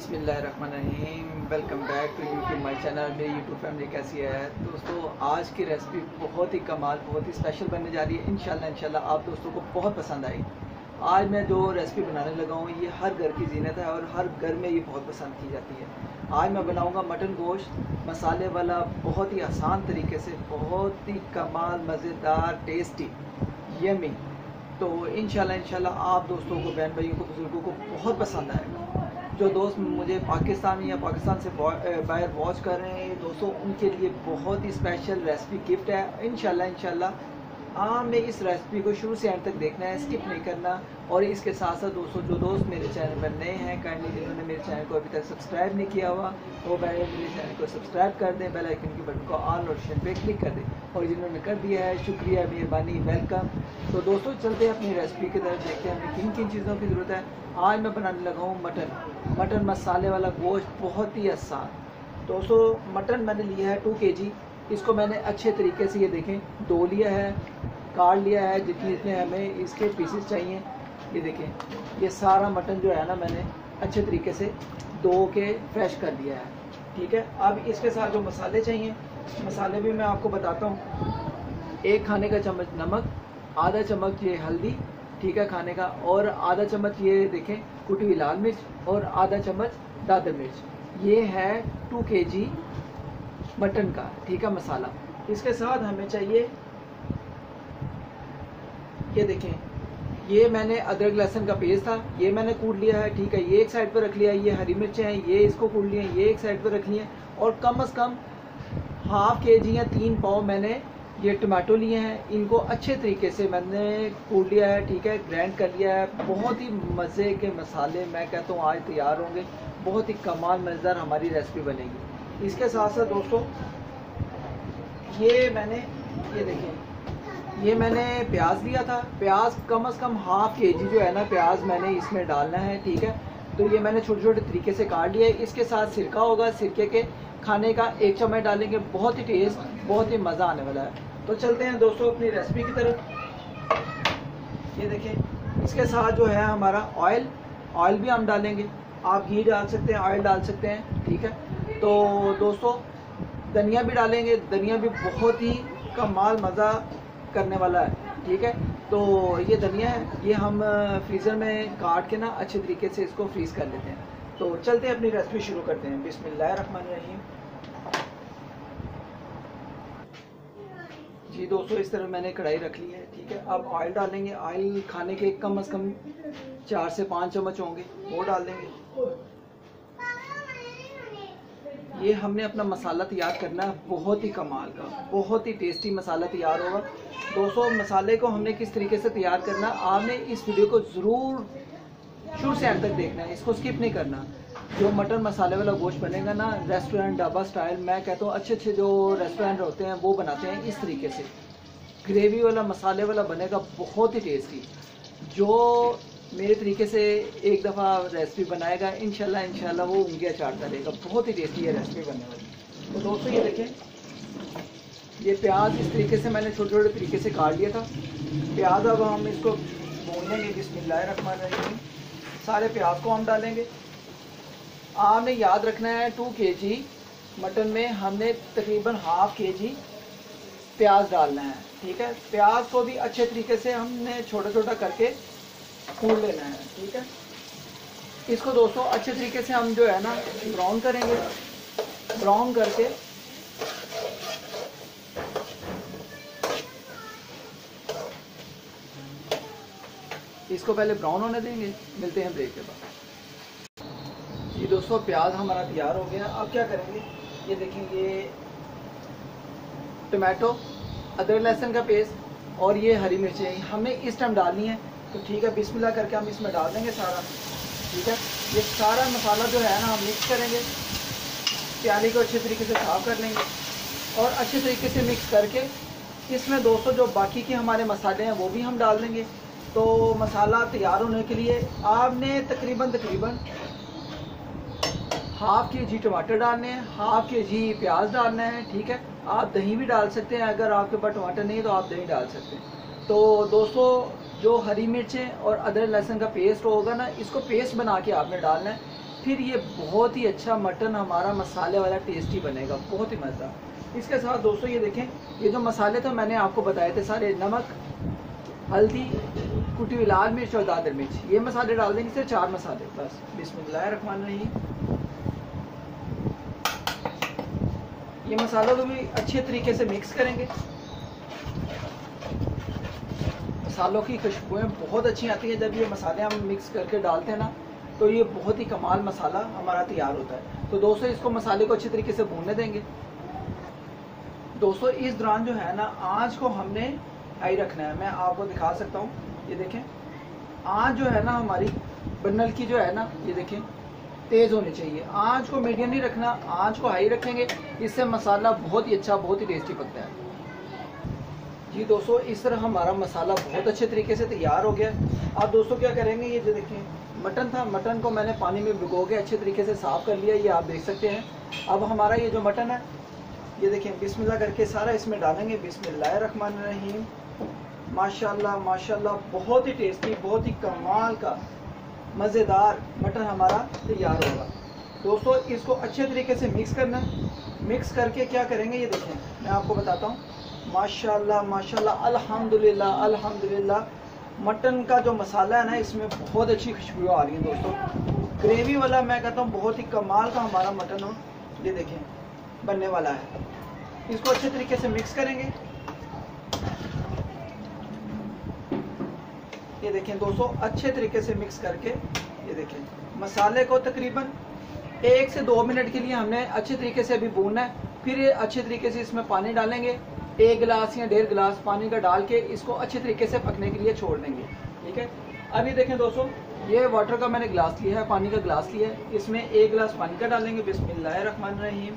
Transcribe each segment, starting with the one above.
बिस्मिल्लाहिर्रहमानिर्रहीम। Welcome back to YouTube my channel. मेरी YouTube family कैसी है दोस्तों? आज की रेसिपी बहुत ही कमाल, बहुत ही स्पेशल बनने जा रही है। इंशाल्लाह आप दोस्तों को बहुत पसंद आएगी। आज मैं जो रेसिपी बनाने लगा हूँ ये हर घर की जीनत है और हर घर में ये बहुत पसंद की जाती है। आज मैं बनाऊँगा मटन गोश्त मसाले वाला, बहुत ही आसान तरीके से, बहुत ही कमाल, मज़ेदार, टेस्टी, यमी। तो इंशाल्लाह आप दोस्तों को, बहन भाइयों को, बुज़ुर्गों को बहुत पसंद आएगा। जो दोस्त मुझे पाकिस्तान या पाकिस्तान से बाहर वॉच कर रहे हैं दोस्तों, उनके लिए बहुत ही स्पेशल रेसिपी गिफ्ट है। इंशाल्लाह मैं इस रेसिपी को शुरू से एंड तक देखना है, स्किप नहीं करना। और इसके साथ साथ दोस्तों, जो दोस्त मेरे चैनल पर नए हैं, काइंडली जिन्होंने मेरे चैनल को अभी तक सब्सक्राइब नहीं किया हुआ, वो मेरे चैनल को सब्सक्राइब कर दें, बेल आइकन के बटन को ऑल नोटिफिकेशन पे क्लिक कर दें। और जिन्होंने कर दिया है, शुक्रिया, मेहरबानी, वेलकम। तो दोस्तों चलते हैं अपनी रेसिपी की तरफ, देखते हैं हमें किन किन चीज़ों की ज़रूरत है। आज मैं बनाने लगा हूँ मटन मसाले वाला गोश्त, बहुत ही आसान। दोस्तों मटन मैंने लिया है 2 kg। इसको मैंने अच्छे तरीके से, ये देखें, धो लिया है, काट लिया है जितने हमें इसके पीसेस चाहिए। ये देखें, ये सारा मटन जो है ना, मैंने अच्छे तरीके से धो के फ्रेश कर लिया है। ठीक है, अब इसके साथ जो मसाले चाहिए, मसाले भी मैं आपको बताता हूँ। 1 खाने का चम्मच नमक, आधा चम्मच ये हल्दी, ठीक है, खाने का, और आधा चम्मच ये देखें कुटी हुई लाल मिर्च, और आधा चम्मच दादर मिर्च। ये है 2 kg मटन का, ठीक है, मसाला। इसके साथ हमें चाहिए, ये देखें, ये मैंने अदरक लहसुन का पेस्ट था, ये मैंने कूट लिया है, ठीक है, ये एक साइड पर रख लिया। ये हरी मिर्चें हैं, ये इसको कूट लिए, ये एक साइड पर रख लिए। और कम से कम ½ kg या 3 पाव मैंने ये टमाटो लिए हैं, इनको अच्छे तरीके से मैंने कूट लिया है, ठीक है, ग्राइंड कर लिया है। बहुत ही मज़े के मसाले मैं कहता हूँ आज तैयार होंगे, बहुत ही कमाल मज़ेदार हमारी रेसिपी बनेगी। इसके साथ साथ दोस्तों ये मैंने, ये देखें, ये मैंने प्याज लिया था। प्याज कम से कम ½ kg जो है ना, प्याज मैंने इसमें डालना है, ठीक है। तो ये मैंने छोटे छोटे तरीके से काट लिया है। इसके साथ सिरका होगा, सिरके के खाने का 1 चम्मच डालेंगे, बहुत ही टेस्ट, बहुत ही मज़ा आने वाला है। तो चलते हैं दोस्तों अपनी रेसिपी की तरफ। ये देखें, इसके साथ जो है हमारा ऑयल भी हम डालेंगे। आप घी डाल सकते हैं, ऑयल डाल सकते हैं, ठीक है। तो दोस्तों धनिया भी डालेंगे, धनिया भी बहुत ही कमाल मज़ा करने वाला है, ठीक है। तो ये धनिया है, ये हम फ्रीज़र में काट के ना अच्छे तरीके से इसको फ्रीज़ कर लेते हैं। तो चलते हैं अपनी रेसिपी शुरू करते हैं। बिस्मिल्लाहिर्रहमानिर्रहीम। जी दोस्तों, इस तरह मैंने कढ़ाई रख ली है, ठीक है। अब ऑयल डालेंगे। ऑयल खाने के कम से कम 4 से 5 चम्मच होंगे, वो डाल देंगे। ये हमने अपना मसाला तैयार करना है, बहुत ही कमाल का, बहुत ही टेस्टी मसाला तैयार होगा। दोस्तों मसाले को हमने किस तरीके से तैयार करना, आपने इस वीडियो को ज़रूर शुरू से अंत तक देखना है, इसको स्किप नहीं करना। जो मटन मसाले वाला गोश्त बनेगा ना, रेस्टोरेंट ढाबा स्टाइल, मैं कहता हूँ अच्छे जो रेस्टोरेंट होते हैं वो बनाते हैं इस तरीके से। ग्रेवी वाला, मसाले वाला बनेगा, बहुत ही टेस्टी। जो मेरे तरीके से एक दफ़ा रेसिपी बनाएगा, इंशाल्लाह वो उंगलियां चाटता रहेगा। बहुत ही टेस्टी है रेसिपी बनने वाली। तो दोस्तों ये देखें, ये प्याज इस तरीके से मैंने छोटे छोटे तरीके से काट लिया था। प्याज अब हम इसको भूनेंगे। बिस्मिल्लाहिर्रहमानिर्रहीम। सारे प्याज को हम डालेंगे। आपने याद रखना है 2 kg मटन में हमने तकरीबन ½ kg प्याज डालना है, ठीक है। प्याज को भी अच्छे तरीके से हमने छोटा छोटा करके भून लेना है, ठीक है। इसको दोस्तों अच्छे तरीके से हम जो है ना ब्राउन करेंगे। ब्राउन करके इसको पहले ब्राउन होने देंगे। मिलते हैं ब्रेक के बाद। ये दोस्तों प्याज हमारा तैयार हो गया। अब क्या करेंगे, ये देखें, ये टमाटो, अदरक लहसुन का पेस्ट और ये हरी मिर्चें हमें इस टाइम डालनी है। तो ठीक है, बिस्मिल्लाह करके हम इसमें डाल देंगे सारा, ठीक है। ये सारा मसाला जो है ना हम मिक्स करेंगे। प्याली को अच्छे तरीके से साफ कर लेंगे और अच्छे तरीके से मिक्स करके इसमें दोस्तों जो बाकी के हमारे मसाले हैं वो भी हम डाल देंगे। तो मसाला तैयार होने के लिए आपने तकरीबन ½ kg टमाटर डालने हैं, ½ kg प्याज डालना है, ठीक है। आप दही भी डाल सकते हैं, अगर आपके पास टमाटर नहीं है तो आप दही डाल सकते हैं। तो दोस्तों जो हरी मिर्चें और अदरक लहसुन का पेस्ट होगा ना, इसको पेस्ट बना के आपने डालना है। फिर ये बहुत ही अच्छा मटन हमारा मसाले वाला टेस्टी बनेगा, बहुत ही मज़ा। इसके साथ दोस्तों ये देखें, ये जो मसाले तो मैंने आपको बताए थे सारे, नमक, हल्दी, कुटी हुई लाल मिर्च और दादर मिर्च, ये मसाले डाल देंगे, सिर्फ 4 मसाले बस। बिस्मिल्लाहिर्रहमानिर्रहीम। ये मसालों को भी अच्छे तरीके से मिक्स करेंगे। मसालों की खुशबुएं बहुत अच्छी आती है जब ये मसाले हम मिक्स करके डालते हैं ना, तो ये बहुत ही कमाल मसाला हमारा तैयार होता है। तो दोस्तों इसको मसाले को अच्छी तरीके से भूनने देंगे। दोस्तों इस दौरान जो है ना, आँच को हमने हाई रखना है। मैं आपको दिखा सकता हूँ, ये देखें, आँच जो है ना हमारी बर्नल की जो है ना, ये देखें, तेज़ होनी चाहिए। आँच को मीडियम नहीं रखना, आँच को हाई रखेंगे, इससे मसाला बहुत ही अच्छा, बहुत ही टेस्टी पकता है। जी दोस्तों, इस तरह हमारा मसाला बहुत अच्छे तरीके से तैयार हो गया। अब दोस्तों क्या करेंगे, ये जो देखें मटन था, मटन को मैंने पानी में भिगो के अच्छे तरीके से साफ़ कर लिया, ये आप देख सकते हैं। अब हमारा ये जो मटन है, ये देखें, बिस्मिल्लाह करके सारा इसमें डालेंगे। बिस्मिल्लाहिर्रहमानिर्रहीम। माशाल्लाह माशाल्लाह, बहुत ही टेस्टी, बहुत ही कमाल का मज़ेदार मटन हमारा तैयार होगा। दोस्तों इसको अच्छे तरीके से मिक्स करना है। मिक्स करके क्या करेंगे, ये देखें, मैं आपको बताता हूँ। माशाल्लाह माशाल्लाह, अल्हम्दुलिल्लाह अल्हम्दुलिल्लाह, मटन का जो मसाला है ना, इसमें बहुत अच्छी खुशबू आ रही है दोस्तों। ग्रेवी वाला मैं कहता हूँ बहुत ही कमाल का हमारा मटन हो, ये देखें, बनने वाला है। इसको अच्छे तरीके से मिक्स करेंगे। ये देखें दोस्तों, अच्छे तरीके से मिक्स करके, ये देखें, मसाले को तकरीबन 1 से 2 मिनट के लिए हमने अच्छे तरीके से अभी भूनना है। फिर ये अच्छे तरीके से इसमें पानी डालेंगे, 1 गिलास या 1.5 गिलास पानी का डाल के इसको अच्छे तरीके से पकने के लिए छोड़ देंगे। ठीक है, अभी देखें दोस्तों, ये वाटर का मैंने गिलास लिया है, पानी का गिलास लिया है, इसमें 1 गिलास पानी का डालेंगे। बिस्मिल्लाहिर्रहमानिर्रहीम।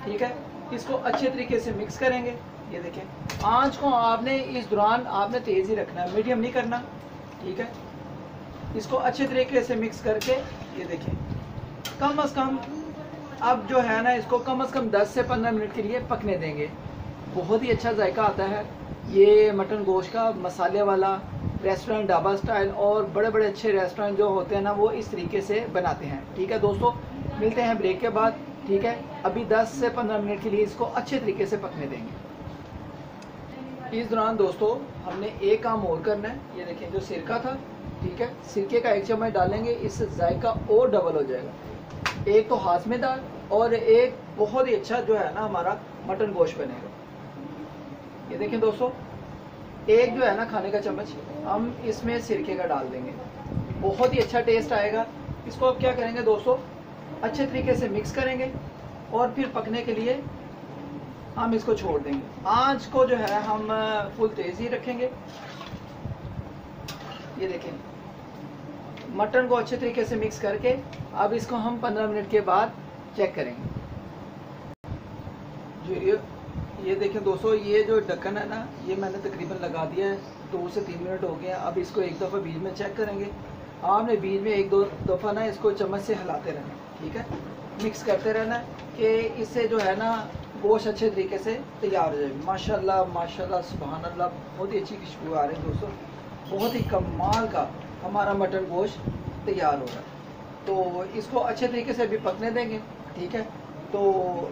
ठीक है, इसको अच्छे तरीके से मिक्स करेंगे। ये देखें, आँच को आपने इस दौरान आपने तेज़ ही रखना है, मीडियम नहीं करना। ठीक है, इसको अच्छे तरीके से मिक्स करके, ये देखें, कम अज़ कम अब जो है ना, इसको कम अज़ कम 10 से 15 मिनट के लिए पकने देंगे। बहुत ही अच्छा जायका आता है ये मटन गोश्त का, मसाले वाला। रेस्टोरेंट, ढाबा स्टाइल और बड़े बड़े अच्छे रेस्टोरेंट जो होते हैं ना, वो इस तरीके से बनाते हैं। ठीक है दोस्तों, मिलते हैं ब्रेक के बाद। ठीक है, अभी 10 से 15 मिनट के लिए इसको अच्छे तरीके से पकने देंगे। इस दौरान दोस्तों हमने एक काम और करना है। ये देखें, जो सिरका था, ठीक है, सिरके का 1 चम्मच डालेंगे, इससे जायका और डबल हो जाएगा। एक तो हाशमेदार और एक बहुत ही अच्छा जो है ना हमारा मटन गोश्त बनेगा। ये देखें दोस्तों, एक जो है ना खाने का चम्मच हम इसमें सिरके का डाल देंगे, बहुत ही अच्छा टेस्ट आएगा। इसको अब क्या करेंगे दोस्तों, अच्छे तरीके से मिक्स करेंगे और फिर पकने के लिए हम इसको छोड़ देंगे। आँच को जो है हम फुल तेज़ ही रखेंगे। ये देखें, मटन को अच्छे तरीके से मिक्स करके अब इसको हम 15 मिनट के बाद चेक करेंगे। जो ये देखें दोस्तों, ये जो ढक्कन है ना, ये मैंने तकरीबन लगा दिया है, 2 से 3 मिनट हो गए हैं। अब इसको एक दफ़ा बीच में चेक करेंगे। आपने बीच में 1-2 दफ़ा ना इसको चम्मच से हिलाते रहना। ठीक है, मिक्स करते रहना कि इससे जो है ना गोश्त अच्छे तरीके से तैयार हो जाए। माशाल्लाह माशाल्लाह, सुभान अल्लाह, बहुत ही अच्छी खुशबू आ रही है दोस्तों। बहुत ही कमाल का हमारा मटन गोश्त तैयार हो रहा है। तो इसको अच्छे तरीके से अभी पकने देंगे। ठीक है, तो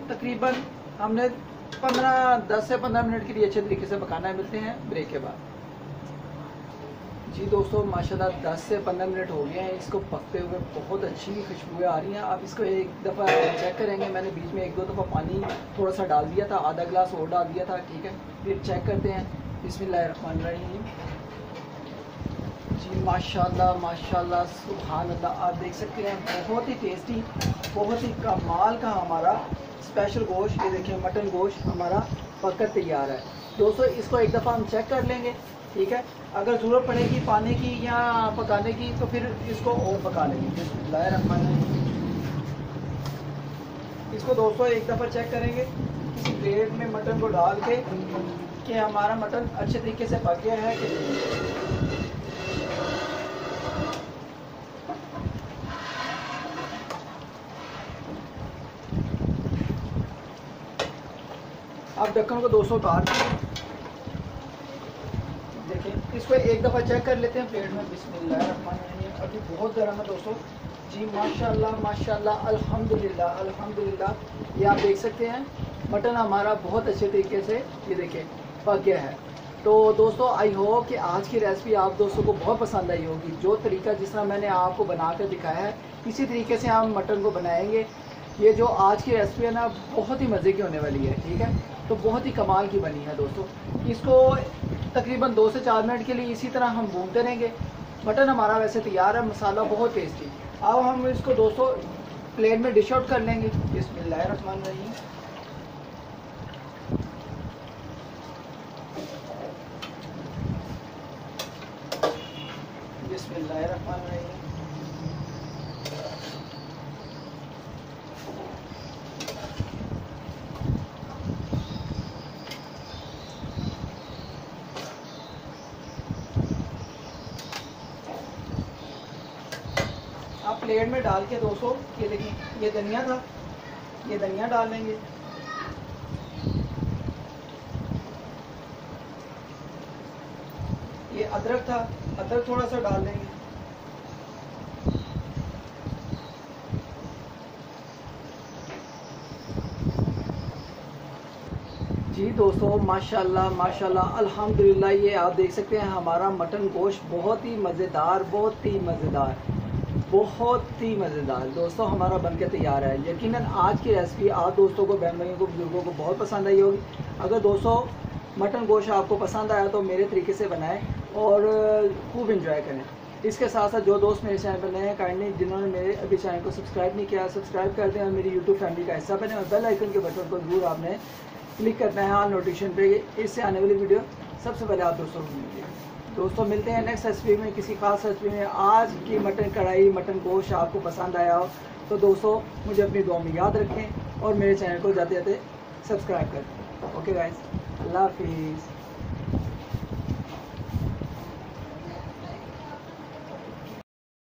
तकरीबन हमने 10 से 15 मिनट के लिए अच्छे तरीके से पकाना है। मिलते हैं ब्रेक के बाद। जी दोस्तों, माशाल्लाह 10 से 15 मिनट हो गए हैं इसको पकते हुए, बहुत अच्छी खुशबुएं आ रही हैं। आप इसको एक दफ़ा चेक करेंगे। मैंने बीच में 1-2 दफ़ा पानी थोड़ा सा डाल दिया था, आधा गिलास और डाल दिया था। ठीक है, फिर चेक करते हैं। बिस्मिल्लाहिर्रहमानिर्रहीम। जी माशाल्लाह माशाल्लाह, सुभान अल्लाह, आप देख सकते हैं, बहुत ही टेस्टी, बहुत ही कमाल का हमारा स्पेशल गोश्त। ये देखिए, मटन गोश्त हमारा पककर तैयार है। दोस्तों इसको एक दफ़ा हम चेक कर लेंगे। ठीक है, अगर ज़रूरत पड़ेगी पानी की या पकाने की तो फिर इसको और पका लेंगे। बिस्मिल्लाहिर्रहमानिर्रहीम। इसको दोस्तों एक दफ़ा चेक करेंगे किसी प्लेट में मटन को डाल के कि हमारा मटन अच्छे तरीके से पक गया है कि नहीं। आप ढक्कन को दोस्तों उतार देखें, इसको एक दफ़ा चेक कर लेते हैं प्लेट में। बिस्मिल्लाहिर्रहमानिर्रहीम। अभी बहुत गर्म है दोस्तों। जी माशाल्लाह माशाल्लाह, अल्हम्दुलिल्लाह अल्हम्दुलिल्लाह। ये आप देख सकते हैं मटन हमारा बहुत अच्छे तरीके से ये देखें पक गया है। तो दोस्तों आई होप कि आज की रेसिपी आप दोस्तों को बहुत पसंद आई होगी। जो तरीका जिस तरह मैंने आपको बना कर दिखाया है इसी तरीके से हम मटन को बनाएंगे। ये जो आज की रेसिपी है ना बहुत ही मज़े की होने वाली है, ठीक है। तो बहुत ही कमाल की बनी है दोस्तों। इसको तकरीबन 2 से 4 मिनट के लिए इसी तरह हम भूनते रहेंगे। मटन हमारा वैसे तैयार है, मसाला बहुत टेस्टी। अब हम इसको दोस्तों प्लेट में डिश आउट कर लेंगे। बिस्मिल्लाहिर्रहमानिर्रहीम। बिस्मिल्लाहिर्रहमानिर्रहीम। आप प्लेट में डाल के दोस्तों ये देखिए, ये धनिया था, ये धनिया डाल लेंगे। ये अदरक था, अदरक थोड़ा सा डाल देंगे। जी दोस्तों माशाल्लाह माशाल्लाह अल्हम्दुलिल्लाह। ये आप देख सकते हैं हमारा मटन गोश्त बहुत ही मज़ेदार, बहुत ही मज़ेदार, बहुत ही मज़ेदार दोस्तों हमारा बनके तैयार है। यकीनन आज की रेसिपी आप दोस्तों को, बहन भाइयों को, बुजुर्गों को बहुत पसंद आई होगी। अगर दोस्तों मटन गोश्त आपको पसंद आया तो मेरे तरीके से बनाएं और खूब इंजॉय करें। इसके साथ साथ जो दोस्त मेरे चैनल पर नए हैं काइंडली जिन्होंने मेरे अभी चैनल को सब्सक्राइब नहीं किया सब्सक्राइब कर दें और मेरी यूट्यूब फैमिली का हिस्सा बने और बेल आइकन के बटन को जरूर आपने क्लिक करना है ऑल नोटिफिकेशन पे। इससे आने वाली वीडियो सबसे पहले आप दोस्तों को मिलती है। दोस्तों मिलते हैं नेक्स्ट रेसिपी में, किसी खास रेसिपी में। आज की मटन कढ़ाई, मटन गोश्त आपको पसंद आया हो तो दोस्तों मुझे अपनी दुआ में याद रखें और मेरे चैनल को जाते जाते सब्सक्राइब कर दें। ओके गाइस, अल्लाह हाफिज़।